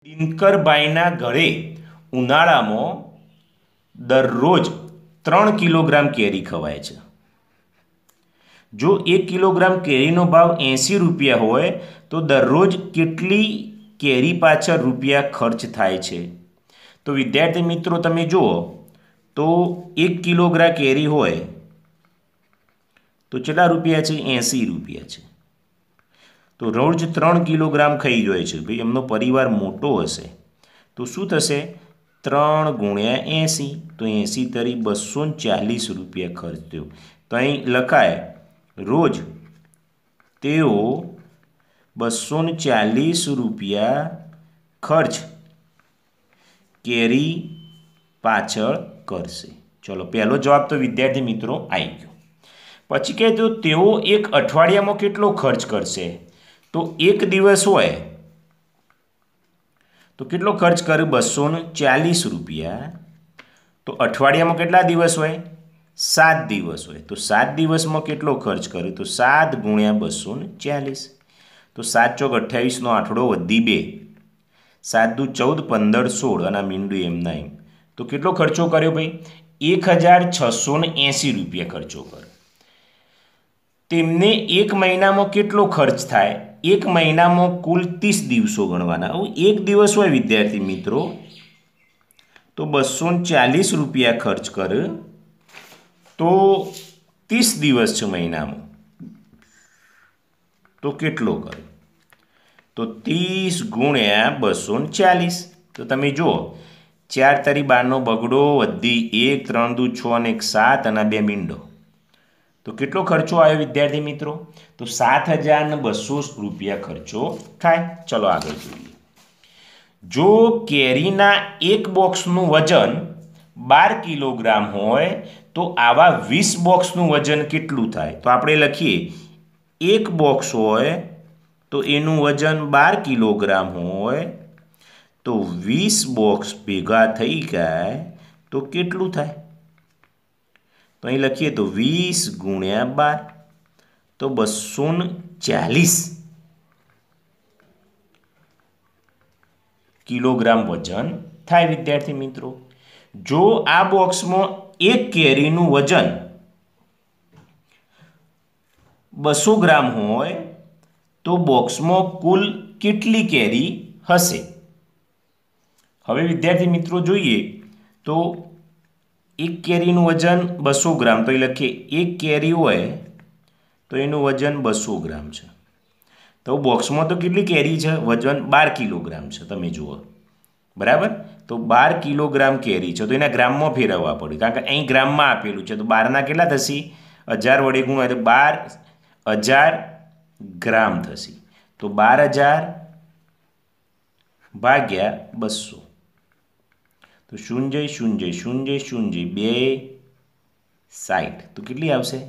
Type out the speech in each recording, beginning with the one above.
દિનકરભાઈના ઘરે ઉનાળામાં દરરોજ 3 કિલોગ્રામ કેરી ખવાય છે. જો 1 કિલોગ્રામ કેરીનો ભાવ 80 રૂપિયા હોય તો દરરોજ કેટલી કેરી પાછળ રૂપિયા ખર્ચ થાય છે? તો વિદ્યાર્થી મિત્રો તમે જુઓ તો 1 કિલોગ્રામ કેરી હોય તો કેટલા રૂપિયા છે? 80 રૂપિયા છે. તો રોજ 3 કિલોગ્રામ ખાઈ જાય છે. ભાઈ એમનો પરિવાર મોટો હશે તો શું થશે? 3 ગુણ્યા 80 તો 80 તરી 240 રૂપિયા ખર્ચ થયો. તો અહીં લખાય રોજ તેઓ 240 રૂપિયા ખર્ચ કેરી પાછળ કરશે. ચલો પહેલો જવાબ તો વિદ્યાર્થી મિત્રો આવી ગયો. પછી કહે તો તેઓ એક અઠવાડિયામાં કેટલો ખર્ચ કરશે? તો એક દિવસ હોય તો કેટલો ખર્ચ કરે? 240 રૂપિયા. તો અઠવાડિયામાં કેટલા દિવસ હોય? 7 દિવસ હોય. તો 7 દિવસમાં કેટલો ખર્ચ કરે? તો 7 ગુણ્યા 240. તો 7 ચોક 28નો આઠડો વધી 2, 7 દુ 14, 15, 16 અને આ મીંડું એમના એમ. તો કેટલો ખર્ચો કર્યો ભાઈ? 1680 રૂપિયા ખર્ચો કર્યો. તેમને એક મહિનામાં કેટલો ખર્ચ થાય? એક મહિનામાં કુલ 30 દિવસો ગણવાના. હવે એક દિવસ હોય વિદ્યાર્થી મિત્રો તો 240 રૂપિયા ખર્ચ કરે તો 30 દિવસ છે મહિનામાં તો કેટલો કરે? તો 30 ગુણ્યા 240. તો તમે જુઓ 4 તરી 12નો બગડો વધી 1, 3 દુ 6 અને 1 7 અને 2 મીંડો. તો કેટલો ખર્ચો આવ્યો વિદ્યાર્થી મિત્રો? તો 7200 રૂપિયા ખર્ચો થાય. ચલો આગળ જોઈએ. જો કેરીના એક બોક્સનું વજન 12 કિલોગ્રામ હોય તો આવા 20 બોક્સનું વજન કેટલું થાય? તો આપણે લખીએ એક બોક્સ હોય તો એનું વજન 12 કિલોગ્રામ હોય તો 20 બોક્સ ભેગા થઈ જાય તો કેટલું થાય? તો અહીં લખીએ તો 20 ગુણ્યા 12 તો 240 કિલોગ્રામ વજન થાય વિદ્યાર્થી મિત્રો. જો આ બોક્સમાં એક કેરીનું વજન 200 ગ્રામ હોય તો બોક્સમાં કુલ કેટલી કેરી હશે? હવે વિદ્યાર્થી મિત્રો જોઈએ તો એક કેરીનું વજન 200 ગ્રામ. તો એ લખીએ એક કેરી હોય તો એનું વજન 200 ગ્રામ છે. તો બોક્સમાં તો કેટલી કેરી છે? વજન 12 કિલોગ્રામ છે. તમે જુઓ બરાબર. તો 12 કિલોગ્રામ કેરી છે તો એના ગ્રામમાં ફેરવવા પડે કારણ કે અહીં ગ્રામમાં આપેલું છે. તો 12ના કેટલા થશે? 1000 વડે ગુણ્યા તો 12000 ગ્રામ થશે. તો 12000 ભાગ્યા 200 તો 0 0 0 0 2 60. તો કેટલી આવશે?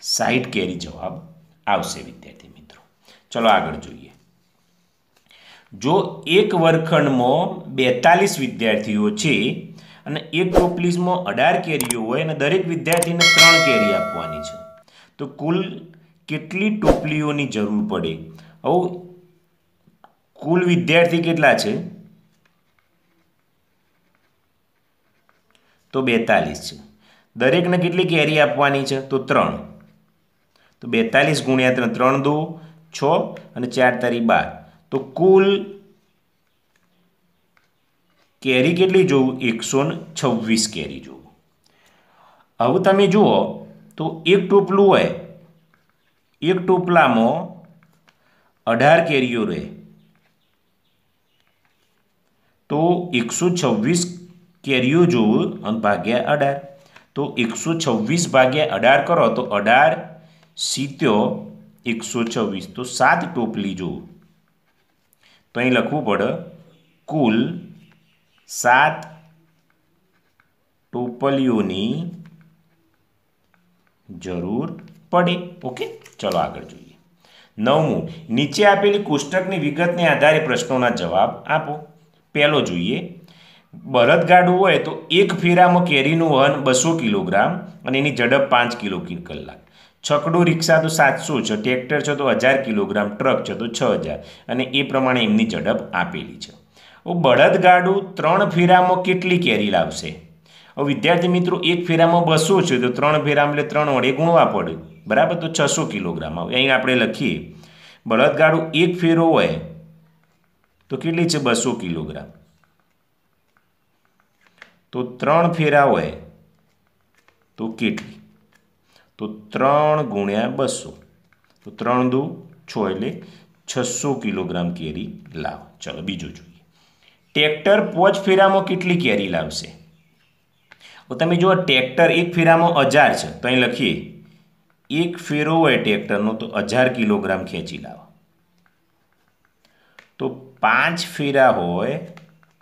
60 કેરી જવાબ આવશે વિદ્યાર્થી મિત્રો. ચલો આગળ જોઈએ. જો એક વર્ગખંડમાં 42 વિદ્યાર્થીઓ છે અને એક ટોપલીમાં 18 કેરીઓ હોય અને દરેક વિદ્યાર્થીને 3 કેરી આપવાની છે તો કુલ કેટલી ટોપલીઓની જરૂર પડે? હવે કુલ વિદ્યાર્થી કેટલા છે? તો 42 છે. દરેકને કેટલી કેરી આપવાની છે? તો 3. તો 42 ગુણ્યા 3, 3 દુ 6 અને 4 તરી 12. તો કુલ કેરી કેટલી જોવું? 126 કેરી જોવું. હવે તમે જુઓ તો એક ટોપલું હોય, એક ટોપલામાં 18 કેરીઓ રહે તો 126 કેરીઓ જોવું અને ભાગ્યા 18. તો 126 ભાગ્યા 18 કરો તો 18 70 126. તો 7 ટોપલી જોવું. તો અહીં લખવું પડે કુલ 7 ટોપલીઓની જરૂર પડે. ઓકે ચલો આગળ જોઈએ. 9મું, નીચે આપેલી કોષ્ટકની વિગતને આધારે પ્રશ્નોના જવાબ આપો. પહેલો જોઈએ. બળદગાડું હોય તો એક ફેરામાં કેરીનું વહન 200 કિલોગ્રામ અને એની ઝડપ 5 કિલો કલાક. છકડું રિક્ષા તો 700 છે, ટ્રેક્ટર છે તો 1000 કિલોગ્રામ, ટ્રક છે તો 6000 અને એ પ્રમાણે એમની ઝડપ આપેલી છે. બળદગાડું 3 ફેરામાં કેટલી કેરી લાવશે? હવે વિદ્યાર્થી મિત્રો, એક ફેરામાં 200 છે તો 3 ફેરામાં એટલે 3 વડે ગુણવા પડે, બરાબર. તો 600 કિલોગ્રામ આવે. અહીં આપણે લખીએ બળદગાડું એક ફેરો હોય તો કેટલી છે? 200 કિલોગ્રામ. તો 3 ફેરા હોય તો કેટલી? તો 3 ગુણ્યા 200, તો 3 દુ 6 એટલે 600 કિલોગ્રામ કેરી લાવો. ચલો બીજું જોઈએ. ટ્રેક્ટર 5 ફેરામાં કેટલી કેરી લાવશે? તો તમે જુઓ, ટ્રેક્ટર એક ફેરામાં 1000 છે તો અહીં લખીએ એક ફેરો હોય ટ્રેક્ટરનો તો 1000 કિલોગ્રામ ખેંચી લાવો. તો 5 ફેરા હોય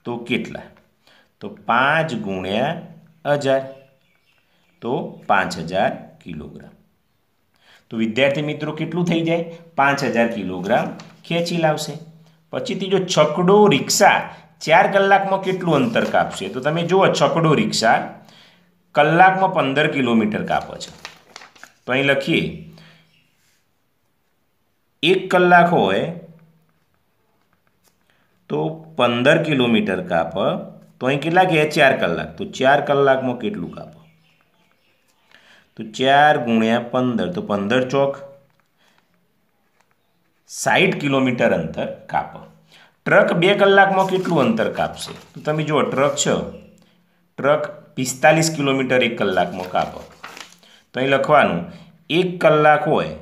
તો કેટલા? તો 5 ગુણ્યા 1000, તો 5000 કિલોગ્રામ. તો વિદ્યાર્થી મિત્રો કેટલું થઈ જાય? 5000 કિલોગ્રામ ખેંચી લાવશે. પછી ત્રીજો, છકડો રિક્ષા 4 કલાકમાં કેટલું અંતર કાપશે? તો તમે જુઓ, છકડો રિક્ષા કલાકમાં 15 કિલોમીટર કાપે છે. તો અહીં લખીએ 1 કલાક હોય તો 15 કિલોમીટર કાપે, તો અહીં કેટલા કહે? 4 કલાક. તો 4 કલાકમાં કેટલું કાપે? તો 4 ગુણ્યા 15, તો 15 ચોક 60 કિલોમીટર અંતર કાપે. ટ્રક 2 કલાકમાં કેટલું અંતર કાપશે? તો તમે જુઓ, ટ્રક છે, ટ્રક 45 કિલોમીટર 1 કલાકમાં કાપે. તો અહીં લખવાનું 1 કલાક હોય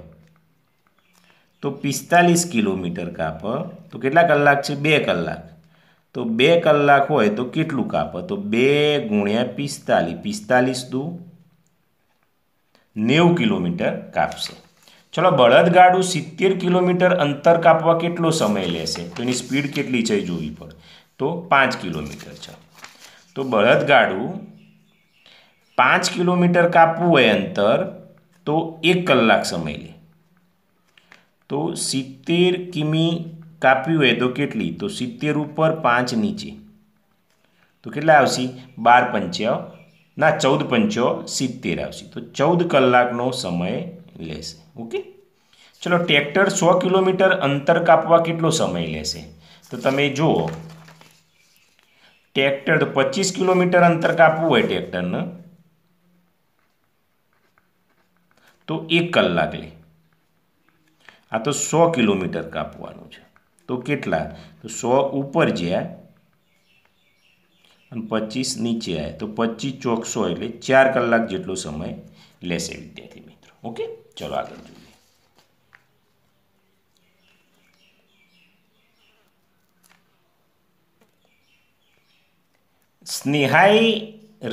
તો 45 કિલોમીટર કાપે, તો કેટલા કલાક છે? 2 કલાક. તો 2 કલાક હોય તો કેટલું કાપે? તો 2 ગુણ્યા 45, 45 દુ 90 કિલોમીટર કાપશે. ચલો, બળદગાડું 70 કિલોમીટર અંતર કાપવા કેટલો સમય લેશે? તો એની સ્પીડ કેટલી છે જોવી પડે. તો 5 કિલોમીટર છે. તો બળદગાડું 5 કિલોમીટર કાપવું હોય અંતર તો 1 કલાક સમય લે. તો 70 કિમી કાપ્યું હોય તો કેટલી? તો 70 ઉપર 5 નીચે, તો કેટલા આવશે? 12 પંચ્યા ના 14 પંચ્યો 70 આવશે. તો 14 કલાકનો સમય લેશે. ઓકે. ચલો, ટ્રેક્ટર 100 કિલોમીટર અંતર કાપવા કેટલો સમય લેશે? તો તમે જુઓ, ટ્રેક્ટર 25 કિલોમીટર અંતર કાપવું હોય ટ્રેક્ટરને તો 1 કલાક લે. આ તો 100 કિલોમીટર કાપવાનું છે તો કેટલા? તો 100 ઉપર જ્યાં અને 25 નીચે આવે તો 25 ચોક 100 એટલે 4 કલાક જેટલો સમય લેશે વિદ્યાર્થી મિત્રો. ઓકે, ચલો આગળ જોઈએ. સ્નેહાએ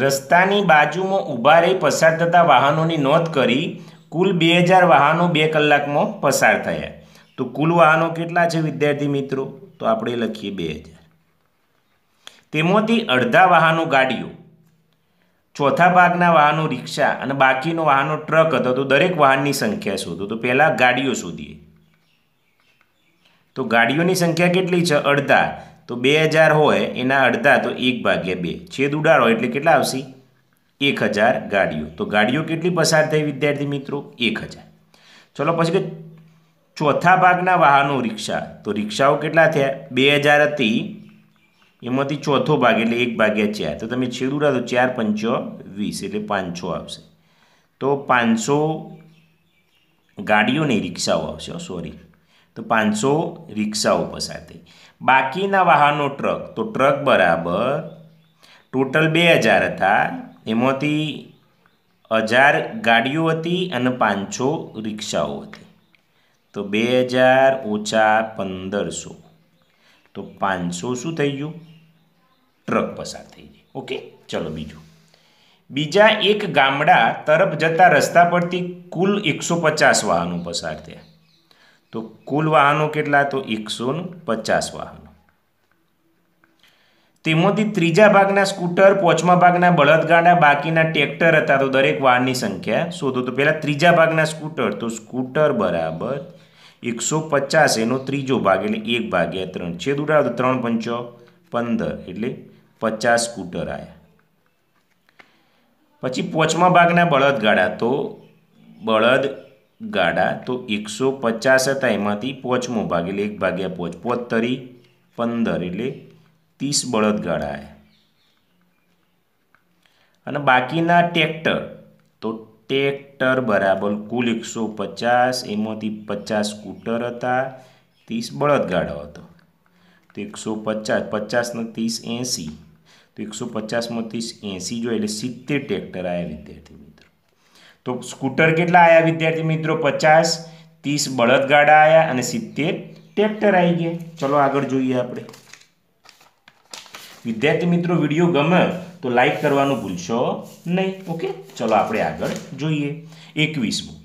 રસ્તાની બાજુમાં ઊભા રહી પસાર થતા વાહનોની નોંધ કરી. કુલ 2000 વાહનો 2 કલાકમાં પસાર થયા. તો કુલ વાહનો કેટલા છે વિદ્યાર્થી મિત્રો? તો આપણે લખીએ 2000. તેમાંથી અડધા વાહનો ગાડીઓ, ચોથા ભાગના વાહનો રિક્ષા અને બાકીનો વાહનો ટ્રક હતો. તો દરેક વાહનની સંખ્યા શોધો. તો પહેલાં ગાડીઓ શોધીએ. તો ગાડીઓની સંખ્યા કેટલી છે? અડધા. તો 2000 હોય એના અડધા તો 1/2, છેદ ઉડાડો એટલે કેટલા આવશે? 1000 ગાડીઓ. તો ગાડીઓ કેટલી પસાર થઈ વિદ્યાર્થી મિત્રો? 1000. ચલો પછી કે ચોથા ભાગના વાહનો રિક્ષા. તો રિક્ષાઓ કેટલા થયા? 2000 હતી એમાંથી ચોથો ભાગ એટલે 1/4. તો તમે છેદ ઉડાડો 4 પંચો 20 એટલે 500 આવશે. તો 500 ગાડીઓ નહીં, રિક્ષાઓ આવશે. સોરી, તો 500 રિક્ષાઓ પસાર થઈ. બાકીના વાહનો ટ્રક. તો ટ્રક બરાબર ટોટલ 2000 હતા એમાંથી 1000 ગાડીઓ હતી અને 500 રિક્ષાઓ હતી. તો 2000 ઓછા 1500 તો 500 શું થઈ ગયું? ટ્રક પસાર થઈ ગઈ. ઓકે, ચલો બીજું. બીજા એક ગામડા તરફ જતા રસ્તા પરથી કુલ 150 વાહનો પસાર થયા. તો કુલ વાહનો કેટલા? તો 150 વાહનો. તેમાંથી ત્રીજા ભાગના સ્કૂટર, પાંચમા ભાગના બળદગાડા, બાકીના ટ્રેક્ટર હતા. તો દરેક વાહનની સંખ્યા શોધો. તો પહેલાં ત્રીજા ભાગના સ્કૂટર. તો સ્કૂટર બરાબર 150 એનો ત્રીજો ભાગ એટલે 1/3. છેદ ઉડાડો તો 3 પંચો 15 એટલે 50 સ્કૂટર આવ્યા. પછી પાંચમા ભાગના બળદગાડા. તો બળદ ગાડા તો 150 હતા, એમાંથી 5મો ભાગ એટલે 1/5 5 તરી 15 એટલે 30 બળદગાડા આવ્યા. અને બાકીના ટ્રેક્ટર તો ટ્રેક્ટર બરાબર કુલ 150, એમાંથી 50 સ્કૂટર હતા, 30 બળદગાડો હતો. તો 150 50 ને 30 80, તો 150માં 30 80 જોઈએ એટલે 70 ટ્રેક્ટર આવ્યા વિદ્યાર્થી મિત્રો. તો સ્કૂટર કેટલા આવ્યા વિદ્યાર્થી મિત્રો? 50, 30 બળદગાડા આવ્યા અને 70 ટ્રેક્ટર આવી ગયા. ચલો આગળ જોઈએ આપણે. વિદ્યાર્થી મિત્રો વિડીયો ગમે તો લાઈક કરવાનું ભૂલશો નહીં. ઓકે, ચલો આપણે આગળ જોઈએ. 21મું,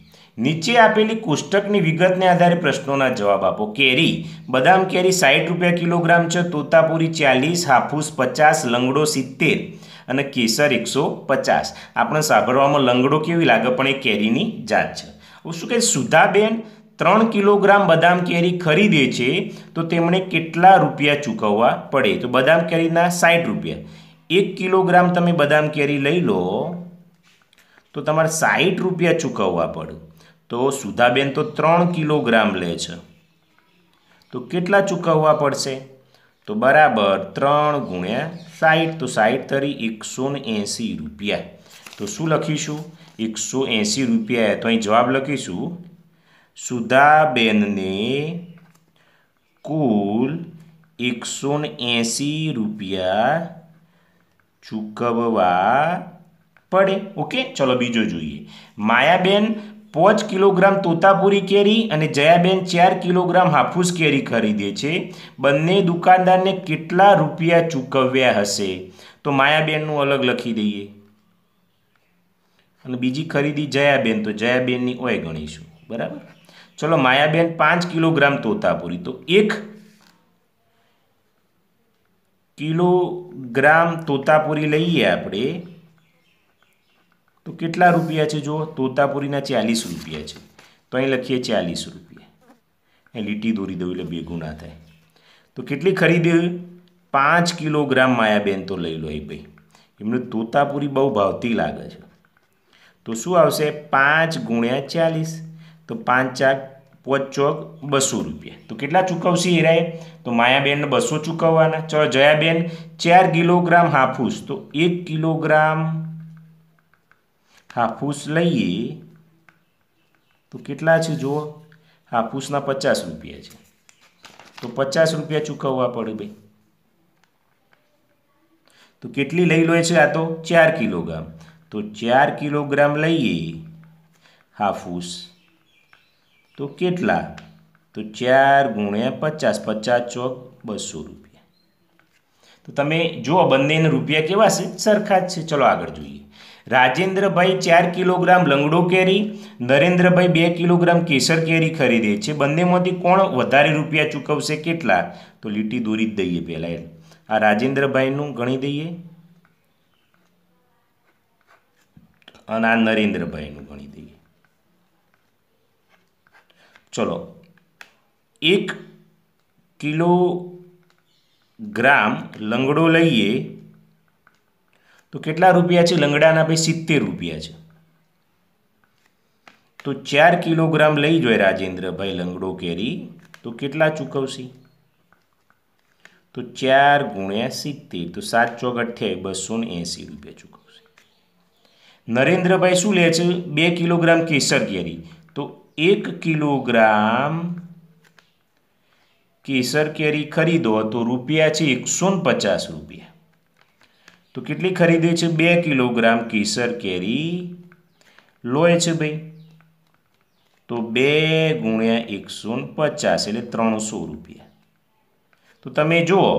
નીચે આપેલી કોષ્ટકની વિગતને આધારે પ્રશ્નોના જવાબ આપો. કેરી, બદામ કેરી 60 રૂપિયા કિલોગ્રામ છે, તોતાપુરી 40, હાફૂસ 50, લંગડો 70 અને કેસર 150. આપણે સાંભળવામાં લંગડો કેવી લાગે, પણ એ કેરીની જાત છે. શું કહે? સુધાબેન 3 કિલોગ્રામ બદામ કેરી ખરીદે છે તો તેમણે કેટલા રૂપિયા ચૂકવવા પડે? તો બદામ કેરીના 60 રૂપિયા. 1 કિલોગ્રામ તમે બદામ કેરી લઈ લો તો તમારે 60 રૂપિયા ચૂકવવા પડે. તો સુધાબેન તો 3 કિલોગ્રામ લે છે તો કેટલા ચૂકવવા પડશે? તો બરાબર 3 ગુણ્યા 60, તો 60 તરી 180 રૂપિયા. તો શું લખીશું? 180 રૂપિયા. તો અહીં જવાબ લખીશું સુધાબેનને કુલ 180 રૂપિયા ચૂકવવા પડે. ઓકે, ચલો બીજો જોઈએ. માયાબેન 5 કિલોગ્રામ તોતાપુરી કેરી અને જયાબેન 4 કિલોગ્રામ હાફૂસ કેરી ખરીદે છે. બંને દુકાનદારને કેટલા રૂપિયા ચૂકવ્યા હશે? તો માયાબેનનું અલગ લખી દઈએ અને બીજી ખરીદી જયાબેન, તો જયાબેનની ઓય ગણીશું. બરાબર. ચલો માયાબેન 5 કિલોગ્રામ તોતાપુરી, તો 1 કિલોગ્રામ તોતાપુરી લઈએ આપણે તો કેટલા રૂપિયા છે? જો તોતાપુરીના 40 રૂપિયા છે તો અહીં લખીએ 40 રૂપિયા. અહીં લીટી દોરી દઉં એટલે ભેગું ના થાય. તો કેટલી ખરીદી? 5 કિલોગ્રામ માયાબેન તો લઈ લો. એ ભાઈ એમને તોતાપુરી બહુ ભાવતી લાગે છે. તો શું આવશે? 5 ગુણ્યા 40, તો 5 ચોક 200 રૂપિયા. તો કેટલા ચૂકવશે એરાએ? તો માયાબેનને 200 ચૂકવવાના. ચલો જયાબેન 4 કિલોગ્રામ હાફૂસ, તો 1 કિલોગ્રામ હાફૂસ લઈએ તો કેટલા છે? જુઓ, હાફૂસના 50 રૂપિયા છે તો 50 રૂપિયા ચૂકવવા પડે ભાઈ. તો કેટલી લઈ લો છે? આ તો 4 કિલોગ્રામ, તો 4 કિલોગ્રામ લઈએ હાફૂસ તો કેટલા? તો 4 ગુણ્યા 50, 50 ચોક 200 રૂપિયા. તો તમે જુઓ બંનેના રૂપિયા કેવા છે? સરખા જ છે. ચલો આગળ જોઈએ. રાજેન્દ્રભાઈ 4 કિલોગ્રામ લંગડો કેરી, નરેન્દ્રભાઈ 2 કિલોગ્રામ કેસર કેરી ખરીદે છે. બંનેમાંથી કોણ વધારે રૂપિયા ચૂકવશે? કેટલા? તો લીટી દોરી જ દઈએ પહેલાં. આ રાજેન્દ્રભાઈનું ગણી દઈએ અને આ નરેન્દ્રભાઈનું ગણી દઈએ. ચલો 1 કિલોગ્રામ લંગડો લઈએ તો કેટલા રૂપિયા છે? લંગડાના ભાઈ 70 રૂપિયા છે. તો 4 કિલોગ્રામ લઈ જોઈએ રાજેન્દ્રભાઈ લંગડો કેરી તો કેટલા ચૂકવશે? તો 4 ગુણ્યા 70, તો 7 ચોક 28, 280 રૂપિયા ચૂકવશે. નરેન્દ્રભાઈ શું લે છે? 2 કિલોગ્રામ કેસર કેરી, તો 1 કિલોગ્રામ કેસર કેરી ખરીદો તો રૂપિયા છે 150 રૂપિયા. તો કેટલી ખરીદે છે? 2 કિલોગ્રામ કેસર કેરી લોય છે ભાઈ, તો 2 ગુણ્યા 150 એટલે 300 રૂપિયા. તો તમે જુઓ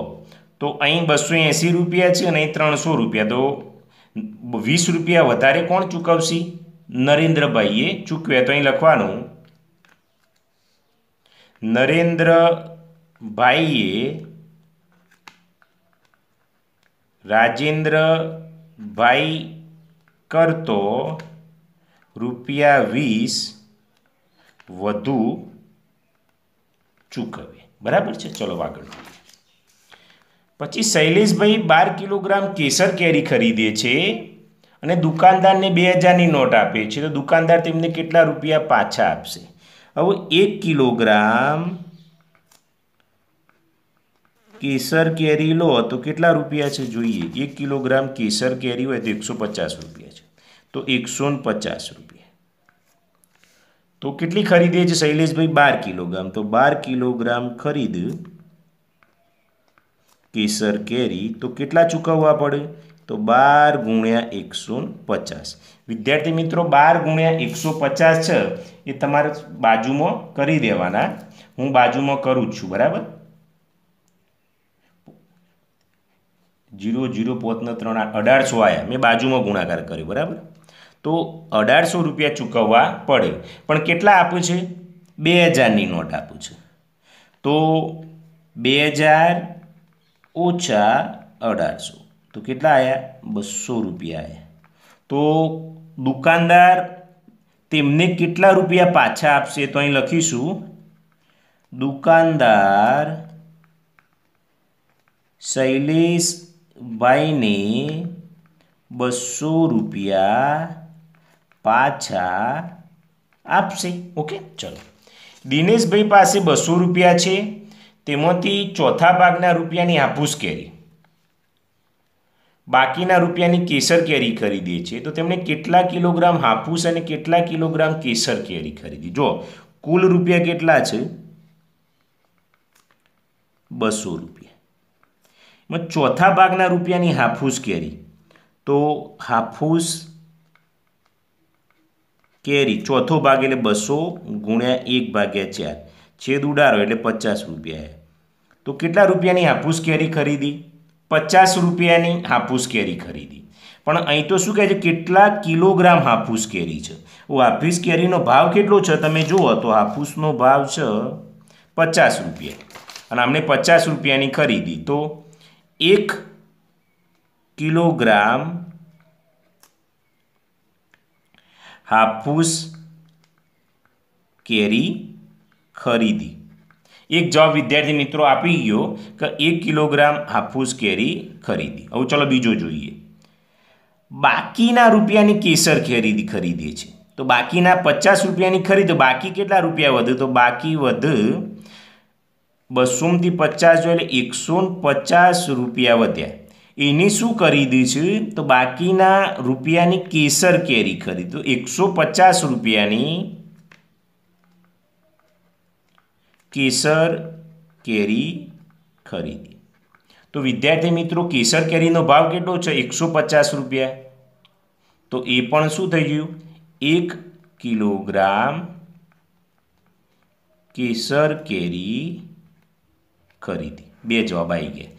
તો અહીં 280 રૂપિયા છે અને અહીં 300 રૂપિયા, તો 20 રૂપિયા વધારે કોણ ચૂકવશે? નરેન્દ્રભાઈએ ચૂકવ્યા. તો અહીં લખવાનું નરેન્દ્રભાઈએ રાજેન્દ્રભાઈ કરતો રૂપિયા 20 વધુ ચૂકવે. બરાબર છે. ચલો આગળ. પછી શૈલેષભાઈ 12 કિલોગ્રામ કેસર કેરી ખરીદે છે અને દુકાનદારને 2000ની નોટ આપે છે તો દુકાનદાર તેમને કેટલા રૂપિયા પાછા આપશે? હવે 1 કિલોગ્રામ કેસર કેરી લો તો કેટલા રૂપિયા છે જોઈએ. 1 કિલોગ્રામ કેસર કેરી હોય તો 150 રૂપિયા છે, તો 150 રૂપિયા. તો કેટલી ખરીદે છે શૈલેષભાઈ? 12 કિલોગ્રામ. તો 12 કિલોગ્રામ ખરીદ કેસર કેરી તો કેટલા ચૂકવવા પડે? તો 12 ગુણ્યા 150. વિદ્યાર્થી મિત્રો 12 ગુણ્યા 150 છે એ તમારે બાજુમાં કરી દેવાના. હું બાજુમાં કરું જ છું, બરાબર. 0 0 5 ને 3 1800 આવ્યા, મેં બાજુમાં ગુણાકાર કર્યો, બરાબર. તો 1800 રૂપિયા ચૂકવવા પડે. પણ કેટલા આપું છે? 2000ની નોટ આપું છે. તો 2000 ઓછા 1800 તો કેટલા આવ્યા? 200 રૂપિયા આવ્યા. તો દુકાનદાર તેમને કેટલા રૂપિયા પાછા આપશે? તો અહીં લખીશું દુકાનદાર શૈલેષભાઈને 200 રૂપિયા પાછા આપશે. ઓકે, ચલો. દિનેશભાઈ પાસે 200 રૂપિયા છે, તેમાંથી ચોથા ભાગના રૂપિયાની હાફૂસ કેરી, બાકીના રૂપિયાની કેસર કેરી ખરીદે છે. તો તેમણે કેટલા કિલોગ્રામ હાફૂસ અને કેટલા કિલોગ્રામ કેસર કેરી ખરીદી? જો કુલ રૂપિયા કેટલા છે? 200 રૂપિયા. ચોથા ભાગના રૂપિયાની હાફૂસ કેરી, તો હાફૂસ કેરી ચોથો ભાગ એટલે 200 ગુણ્યા 1/4, છેદ ઉડાડો એટલે 50 રૂપિયા. તો કેટલા રૂપિયાની હાફૂસ કેરી ખરીદી? 50 રૂપિયાની હાફૂસ કેરી ખરીદી. પણ અહીં તો શું કહે છે? કેટલા કિલોગ્રામ હાફૂસ કેરી છે. હાફૂસ કેરીનો ભાવ કેટલો છે તમે જુઓ તો હાફૂસનો ભાવ છે 50 રૂપિયા અને આમને 50 રૂપિયાની ખરીદી. તો 1 કિલોગ્રામ હાફૂસ કેરી ખરીદી. એક જવાબ વિદ્યાર્થી મિત્રો આપી ગયો કે 1 કિલોગ્રામ હાફૂસ કેરી ખરીદી. હવે ચલો બીજો જોઈએ. બાકીના રૂપિયાની કેસર કેરી ખરીદે છે. તો બાકીના 50 રૂપિયાની ખરીદો, બાકી કેટલા રૂપિયા વધે? તો બાકી વધે 200 માંથી 50 જો એટલે 150 રૂપિયા વધ્યા. એની શું ખરીદી છે? તો બાકીના રૂપિયાની કેસર કેરી ખરીદી. તો 150 રૂપિયાની કેસર કેરી ખરીદી. તો વિદ્યાર્થી મિત્રો કેસર કેરીનો ભાવ કેટલો છે? 150 રૂપિયા. તો એ પણ શું થઈ ગયું? 1 કિલોગ્રામ કેસર કેરી ખરીદી. બે જવાબ આવી ગયા.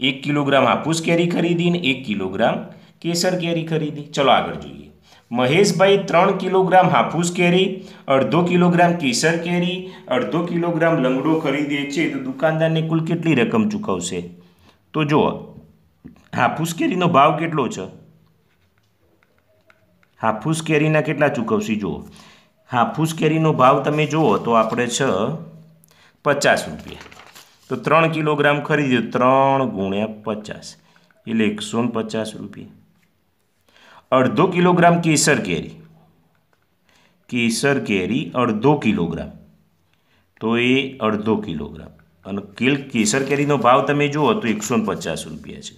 1 કિલોગ્રામ હાફૂસ કેરી ખરીદી ને 1 કિલોગ્રામ કેસર કેરી ખરીદી. ચલો આગળ જોઈએ. મહેશભાઈ 3 કિલોગ્રામ હાફૂસ કેરી, 1/2 કિલોગ્રામ કેસર કેરી, 1/2 કિલોગ્રામ લંગડો ખરીદે છે. તો દુકાનદારને કુલ કેટલી રકમ ચૂકવશે? તો જુઓ હાફૂસ કેરીનો ભાવ કેટલો છે? હાફૂસ કેરીના કેટલા ચૂકવશે? જુઓ હાફૂસ કેરીનો ભાવ તમે જુઓ તો આપણે છે 50 રૂપિયા. તો 3 કિલોગ્રામ ખરીદ્યો, 3 ગુણ્યા 50 એટલે 150 રૂપિયા. 1/2 કિલોગ્રામ કેસર કેરી, કેસર કેરી 1/2 કિલોગ્રામ, તો એ 1/2 કિલોગ્રામ અને કેસર કેરીનો ભાવ તમે જુઓ તો 150 રૂપિયા છે.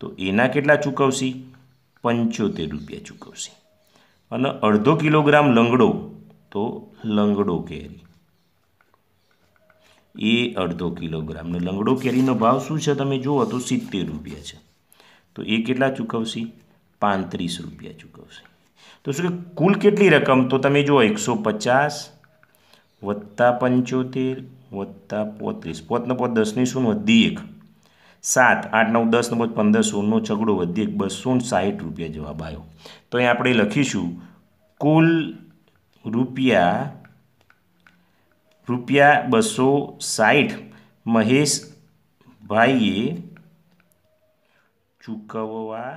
તો એના કેટલા ચૂકવશે? 75 રૂપિયા ચૂકવશે. અને 1/2 કિલોગ્રામ લંગડો, તો લંગડો કેરી એ 1/2 કિલોગ્રામ ને લંગડો કેરીનો ભાવ શું છે તમે જુઓ તો 70 રૂપિયા છે. તો એ કેટલા ચૂકવશે? 35 રૂપિયા ચૂકવશે. તો શું કે કુલ કેટલી રકમ? તો તમે જુઓ 150 વત્તા 75 વત્તા 35, 5 ને 5 10 ની શૂન વધી 1, 7 8 9 10 ને 5 15 16નો છગડો વધી 1, 260 રૂપિયા જવાબ આવ્યો. તો અહીં આપણે લખીશું કુલ રૂપિયા 260 મહેશભાઈએ ચૂકવવા